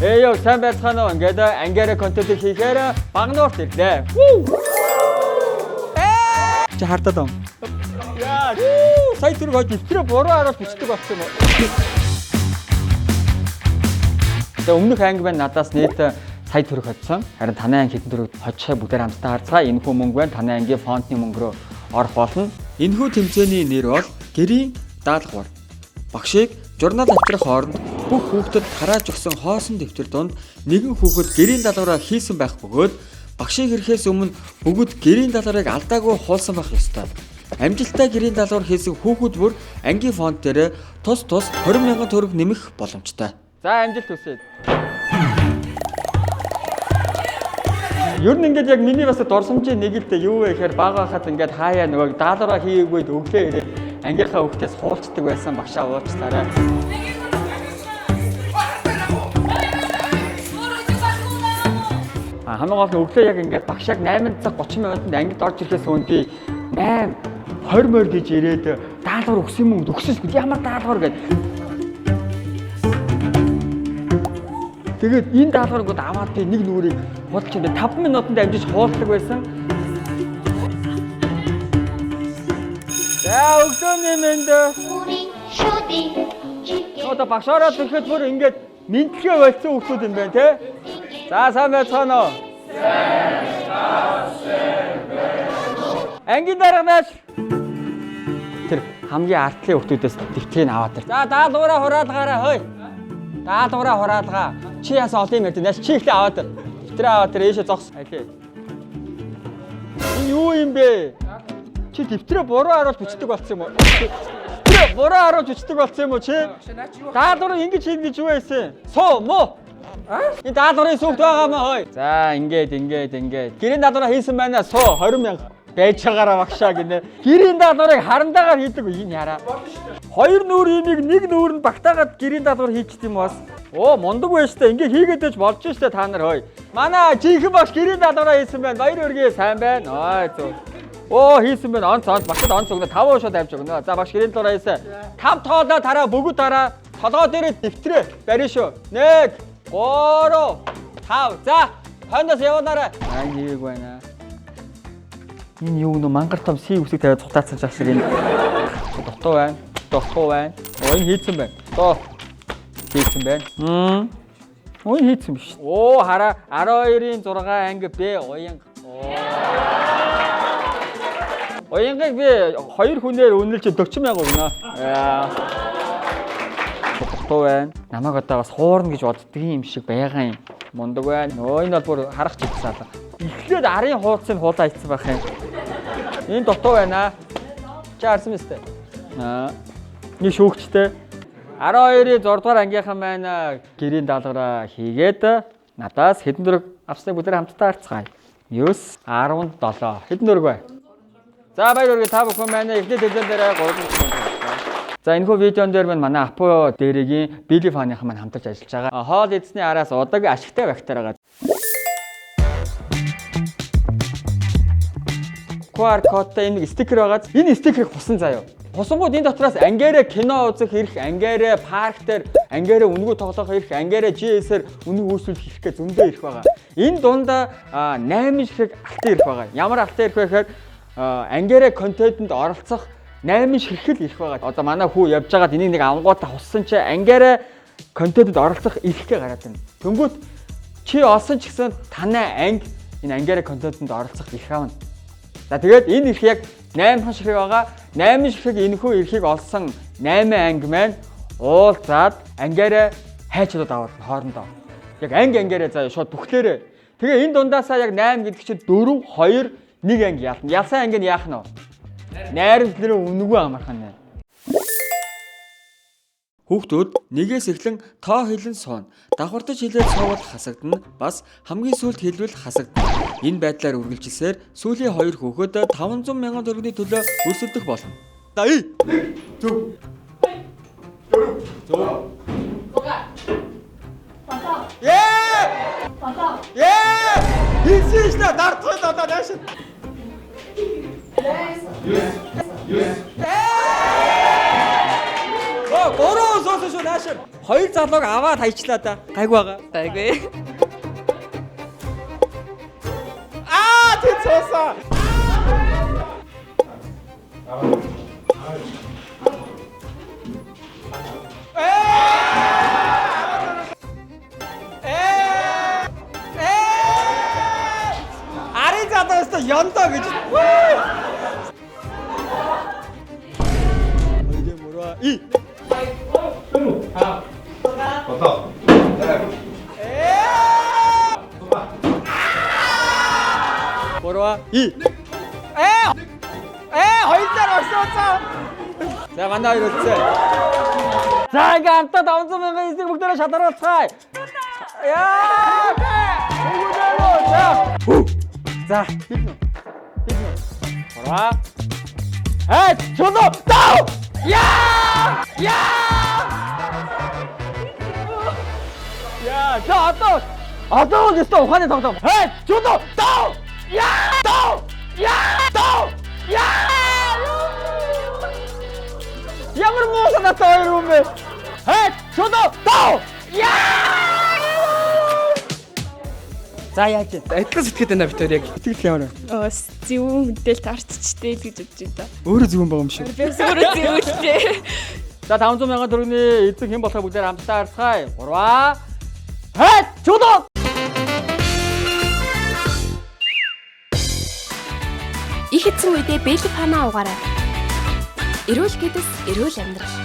Яа, сайн байцгаана уу? Ингээд ангиараа контент хийхээр багнуурт ирлээ. Чи хартаад юм. Яа, сая тэр гоо дэвтрээ буруу харуулж бичдэг болсон юм уу? Тэгээ өмнөх анги байна надаас нийт сая төгрөг хоцсон. Харин танай анги хэдэн төгрөг хоцсоо бүгдээр хамтдаа харцгаа. Энэ хүү мөнгө байна. Танай ангийн фонтны мөнгө рүү орох болно. Энэ хүү тэмцээний нэр бол гэрийн даалгавар. Багшийг журнал авчрах хооронд бүх хүүхдэд харааж өгсөн хоосон дэвтэр донд нэгэн хүүхэд гэрийн даалгавраа хийсэн байх бөгөөд багшийг ирэхээс өмнө бүгд гэрийн даалгаврыг алдаагүй хуулсан байх ёстой. Амжилттай гэрийн даалгавар хийсэн хүүхэд бүр ангийн фонд дээр тус 20,000 төгрөг нэмэх боломжтой. За амжилт хүсье. Ер нь ингээд яг миний бас дурсамжийн нэг л дээ юу вэ гэхээр бага хахад ингээд хаяа нөгөө даалгавраа хийгээгүй өглөө ирээд ангийнхаа хүүхдээс хуулцдаг байсан багшаа уучлаарай. Хамгийн гол нь өглөө яг ингээд багш яг 8 цаг 30 минутанд ангид орж ирэхээс өмнө би 8:20 морь гэж ирээд даалгавар өгсөн юм уу өгсөж ямар даалгавар гэдэг. Тэгээд энэ даалгаврыг аваад би нэг нүрийг худалч ингээд 5 минутанд амжиж хуулдаг байсан. За өглөө нэмэнд. Одоо багшаараа төрөхөд бүр ингээд мэдлэгээ болцсон хүмүүс юм байна те. За сайн байцгаана уу? Ангийн дараагаас тэр хамгийн артлын хүмүүсээс дэвтрийг аваад тэр. За даалгавраа хураалгаарай хөөе. Даалгавраа хураалгаа. Чи яасан олон юм ярьд. Нааш чи ихтэй аваад тэр. Дэвтрээ аваад тэр ээшээ зогс. Окей. Энэ юу юм бэ? Чи дэвтрээ буруу харуулж бичдэг болсон юм уу? Дэвтрээ буруу харуулж бичдэг болсон юм уу чи? Даалгавар ингэж хийн гэж юу байсан? Суу муу. Энэ даалгаврын сүгт байгаа маа хөөе. За ингээд. Гэрийн даалгавраа хийсэн байна. Суу 20,000 байж байгаараа багшаа гинэ. Гэрийн даалгаврыг харандагаар хийдэг үү энэ яараа. Хоёр нүүр имийг нэг нүүр нь багтаагаад гэрийн даалгавар хийчих юм бас. Оо мундаг байж та ингээ хийгээд байж болж штэ та нар хөөе. Манай жинхэнэ багш гэрийн даалгавраа хийсэн байна. Баяр хүргэе сайн байна. Ой зөв. Оо хийсэн байна. Онц багшд онц өгнө 5 шууд авч өгнө. За багш гэрийн даалгавраа хийсэн. 5 тоолоо тараа бүгд тараа. Толгой дээр дэвтрээ барина шүү. 1 3 5 за хоноос яваарай. Аяг байна. Энэ юу нөө мангар том си үсэг тавиад цутаацсан жах шиг энэ. Дутуу байна. Ой хийцэн байна. Доо. Хийцэн байна. Ой хийцэн биш. Оо хараа 12-ийн 6 анги Б уянга. Уянгыг би 2 хүнээр үнэлж 40,000 өгнө. Дутуу байна. Намайг одоо бас хуурна гэж боддөг юм шиг байгаа юм. Мундаг байна. Өө энэ бол бүр харах чигсаал. Эхлээд арын хуудсыг хуулаа ийцсэн байх юм. Энэ дутуу байна. Чи харсан мэт. Нэг шүүгчтэй 12-ийн 6 дугаар ангийнхан маань гэрийн даалгавраа хийгээд надаас хэдэн төгрөг авсныг бүгдээр хамтдаа харцгаая. 9 17 хэдэн төгрөг вэ? За баяр хүргэе та бүхэн маань эхний төлөв дээр 3 төгрөг. За энэ хүү видеон дээр манай Апо дээрэгийн Били фаныхан маань хамтарч ажиллаж байгаа. Хоол эзний араас удаг ашигтай бактери байгаа. QR кодтай энэ стикер байгаа. Энэ стикерийг хусан заяа. Хусангууд энэ дотроос ангиараа кино үзэх хэрэг, ангиараа парк дээр ангиараа үнэгүй тоглох хэрэг, ангиараа GS-ээр үнэг үүсвэл хийх гэж зөндөө ирэх байгаа. Энэ дундаа 8 ширхэг алтан ирэх байгаа. Ямар алтан ирэх вэ гэхээр ангиараа контентэнд оролцох 8 ширхэг ирэх байгаа. Одоо манай хүү явж байгаад энийг нэг авангуудаа хуссан чи ангиараа контентэнд оролцох ирэхгээ гараад байна. Тэнгүүт чи олсон ч гэсэн танай анги энэ ангиараа контентэнд оролцох их аавна. За тэгээд энэ эрх яг 8 ширхэг байгаа. 8 ширхэг энэхүү эрхийг олсон 8 анги маань уулзаад ангиараа хайчдад аваад хоорондоо. Яг ангиараа заа шууд бүхлээрээ. Тэгээ энэ дундаасаа яг 8 гэдэг чинь 4 2 1 анги ялна. Ялсан анги нь яах нь вэ? Найрамдлын үнэгүй амархан нэ. Хүүхдүүд нэгээс эхлэн тоо хэлэн суун. Давхартаж хэлээд суувал хасагдана. Бас хамгийн сүүлд хэлвэл хасагдана. Энэ байдлаар үргэлжилсээр сүүлийн 2 хүүхэд 500,000 төгрөгийн төлөө өрсөлдөх болно. За ий. Зөв. Хийсэн шүү дээ. Дартгал одоо нааш. Yes. Бороо соосоо нааш. Хоёр залууг аваад хайчлаа да. Гайгүй байгаа. Гайгүй. Тэд цоосоо. Ари задаас янда гэж. Ойдэ мөрөө. И. Одоо. Мөрөө. И. Хоёрдаар орсооцоо. За манай хоёр үлдсэн. За ингээ амтаа 500 мянган эсэг бүгдээрээ шадаруулцгаая. Яа! За. Мөрөө. Чулуу. Тав. Яа! За одоо өстө ухааны тоглоом. Чулуу. Тав. Ямар муу санаатай хоёр юм бэ? Чулуу. Тав. За яаж вэ? Адилхан сэтгэхэд байна бид хоёр яг. Сэтгэл ямар вэ? Зөвүүн мэдээлэл тарччтэй л гэж бодож байна да. Өөрөө зөвөн байгаа юм шиг. Би өөрөө зөвүүнтэй. За 500 мянган төгрөгийн эзэн хэн болохыг бүгдээр хамтдаа харцгаая. 3. Чулуу. Их эцэг үедээ Белли Пана угаарай. Эрүүл гэдэс эрүүл амьдрал.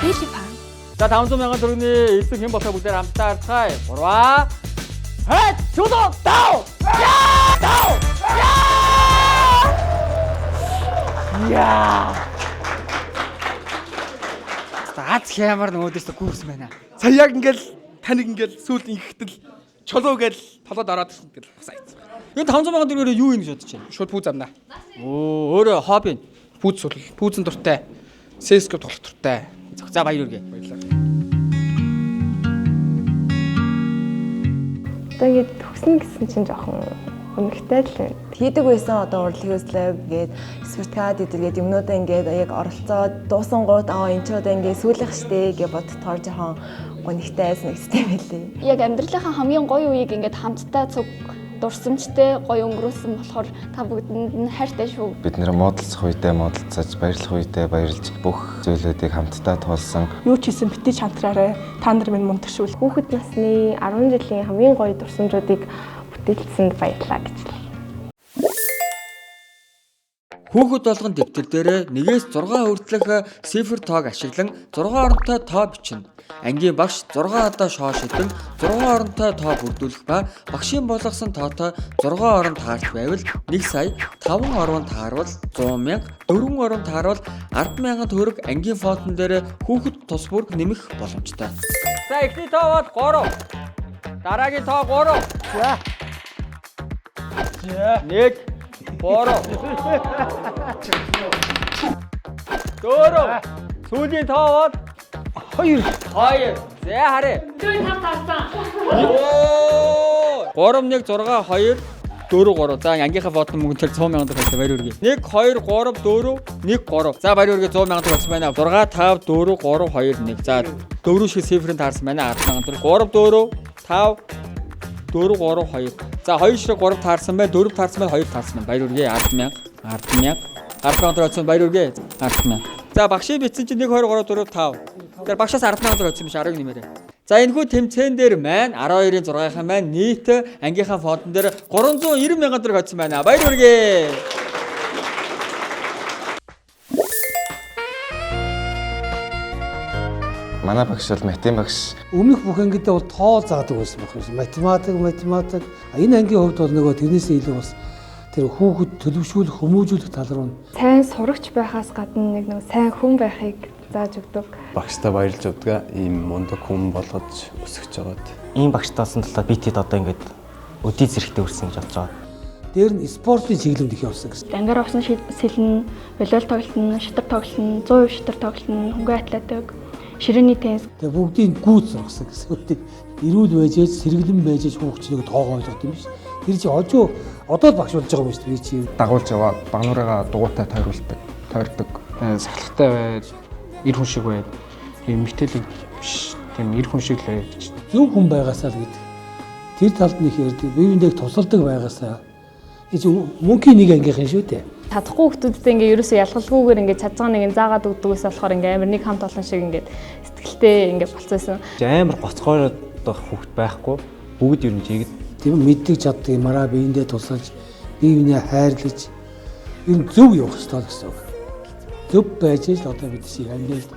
Белли Пан. За 500 мянган төгрөгийн эзэн хэн болохыг бүгдээр хамтдаа харцгаая. 3. Чулуу. Тав. Аз хямар нөгөөдөөс гүрс байна. Сая яг ингээл таныг ингээл сүүл инхэтэл чулуу гээл толоод ороод ирсэн гэл сайц. Энэ 500 мянган төгрөгөөр юу юм гэж бодож байна? Шууд пүүз амнаа. Өөрөө хобби. Пүүз сул. Пүүзэн дуртай. Сеско тоглох дуртай. За баяр үргэ. Тэгээд төгснө гэсэн чинь жоохон өнөгтэй л байна. Хийдэг байсан одоо урлагийн үзлэг гээд спортикад идэргээд юмнуудаа ингээд яг оролцоод дуусан гууд энэ ч одоо ингээд сүүлэх штэ гэж бодтоор жоохон гонигтай нэстэй байлээ. Яг амьдралынхаа хамгийн гоё үеийг ингээд хамтдаа цуг дурсамжтай гоё өнгөрүүлсэн болохоор та бүгдэнд нь хайртай шүү. Бид нэр модалцах үедээ модалцаж, баярлах үедээ баярлж бүх зүйлүүдийг хамтдаа туулсан. Юу ч хийсэн битгий шантраарай. Та нар минь мунтагшүүл. Хүүхэд насны 10 жилийн хамгийн гоё дурсамжуудыг бүтээлсэнд баярлалаа гэж. Хүүхэд болгон дэвтэр дээр 1-6 хүртэлх цифр тоог ашиглан 6 оронтой тоо бичнэ. Ангийн багш 6 удаа шоо шидэн 6 оронтой тоо бүрдүүлэх ба багшийн болгосон тоотой 6 орон таарч байвал 1 сая, 5 орон таарвал 100 мянга, 4 орон таарвал 10,000 төгрөг ангийн фонтон дээр хүүхэд тус бүр нэмэх боломжтой. За эхний тоо бол 3. Дараагийн тоо 3. За. 1 Бороо. Дөрөв. Сүүлийн тоо бол 2. За харъя. 5 таарсан. 3 1 6 2 4 3. За ангийнхаа фотон мөнгө төр 100 сая төгрөг баяр үргээ. 1 2 3 4 1 3. За баяр үргээ 100 сая төгрөг болсон байна. 6 5 4 3 2 1. За дөрөв шиг цифрын таарсан байна 10 сая төгрөг. 3 4 5 4 3 2. За 2 шиг 3 таарсан байна, 4 таарсан байна, 2 таарсан байна. Баяр үргээ 10,000. 10,000 төгрөг баяр үргээ 10,000. За багшийн бичсэн чинь 1 2 3 4 5. Тэгэхээр багшаас 10,000 төгрөг өгсөн биш 10-ыг нэмээрэй. За энэхүү тэмцээн дээр маань 12-ын 6-ын маань нийт ангийнхаа фонтон дээр 390,000 төгрөг өгсөн байна. Баяр үргээ. Манай багш бол математик багш. Өмнөх бүх ангидаа бол тоо заадаг байсан байх юм. Математик. Энэ ангийн хувьд бол нөгөө тэрнээсээ илүү бас тэр хүүхэд төлөвшүүлэх, хүмүүжүүлэх тал руу Сайн сурагч байхаас гадна нэг сайн хүн байхыг зааж өгдөг. Багштай баярлж өгдөг. Ийм мундаг хүн болгож өсгөж байгаад. Ийм багштайсан талаар би тэд одоо ингээд өдий зэрэгтэй үрсэн гэж бодож байгаа. Дээр нь спортын чиглэлд их явсан гэсэн. Ангар авсан сэлэн, волейбол тоглолтын, шатар тоглолтын, 100% шатар тоглолтын, хөнгөн атлетик, ширээний теннис. Тэгээ бүгдийг гүйц сургасан гэсэн. Ирүүл байж, сэргэлэн байж хүүхчнийг тоогоо ойлгох юм биш. Тэр чи одоо л багш болж байгаа юм шүү дээ. Чи дагуулж яваад багнуураа дугуйтай тойрдог. Сахалгатай байд, ир хүн шиг байд. Ийм мэтэлэг биш тийм эр хүн шиг л байж. Зөв хүн байгаасаа л гэдэг. Тэр талд нь их ярьдаг. Бие биендээ тусалдаг байгаасаа. Мөнхийн нэг ангийнхан шүү дээ. Чадахгүй хүмүүстэй ингээ ерөөсөө ялгалгүйгээр ингээ чадж байгаа нэг заагаад өгдөгөөс болохоор ингээ амар нэг хамт олон шиг ингээ сэтгэлтэй ингээ болцсон. Амар гоцгоор хүүхэд байхгүй. Бүгд ер нь чигэд тийм мэддэг чаддаг мараа биендээ тусалж, бие биенээ хайрлаж ер нь зөв явах ёстой гэсэн үг. Зөв байж л одоо бид шиг амьдрал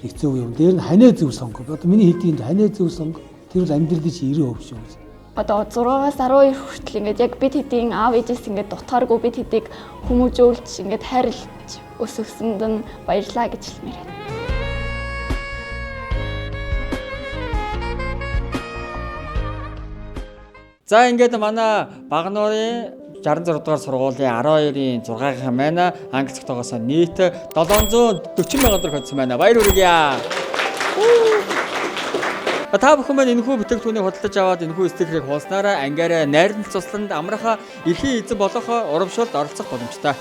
их зөв юм. Дээр нь ханиа зөв сонгох. Одоо миний хэдийнд ханиа зөв сонгох. Тэр бол амьдралын чи 90% шүү. Одоо 6-аас 12 хүртэл ингээд яг бид хэдийн аав ээжээс ингээд дутгааргүй бид хэдийг хүмүүжүүлж ингээд хайрлаж өсгсөнд нь баярлаа гэж хэлмээр байна. За ингээд манай Багнуурын 66 дугаар сургуулийн 12-ийн 6-гийн маань англи тогтоогоос нийт 740 мянган төгрөг хөдсөн байна. Баяр хүргье. Та бүхэн маань энэхүү бүтээгдэхүүнийг худалдаж аваад энэхүү стикерийг хуулснараа ангиараа найрамд цусланд амарха эрхийн эзэн болох урамшуулд оролцох боломжтой.